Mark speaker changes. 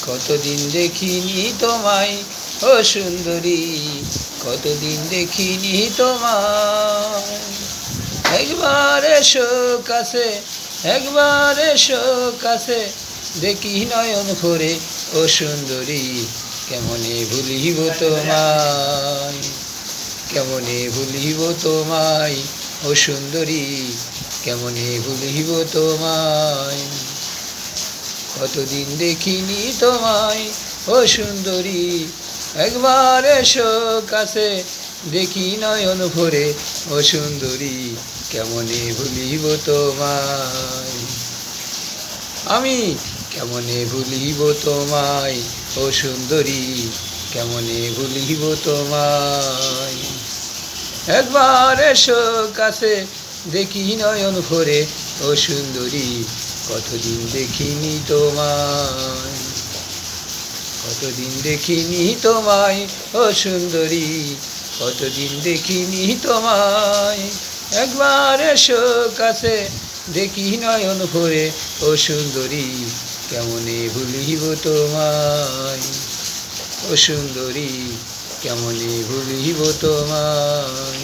Speaker 1: কতদিন দেখিনি তোমায় ও সুন্দরী, কতদিন দেখিনি তোমায়। একবার এসো কাছে, একবার এসো কাছে, দেখি নয়ন ভরে ও সুন্দরী। কেমনে ভুলিব তোমায়, কেমনে ভুলিব তোমায় ও সুন্দরী, কেমনে ভুলিব তোমায়। কতদিন দেখিনি তোমায় ও সুন্দরী, একবার এসো কাছে, দেখি নয়ন ভরে ও সুন্দরী। কেমনে ভুলিব তোমায়, আমি কেমনে ভুলিব তোমায় ও সুন্দরী, কেমনে ভুলিব তোমায়। একবার এসো কাছে, দেখি নয়ন ভরে ও সুন্দরী। কতদিন দেখিনি তোমায়, কতদিন দেখিনি তোমায় ও সুন্দরী, কতদিন দেখিনি তোমায়। একবার এসো কাছে, দেখি নয়ন ভরে ও সুন্দরী। কেমনে ভুলিব তোমায় ও সুন্দরী, কেমনে ভুলিব তোমায়।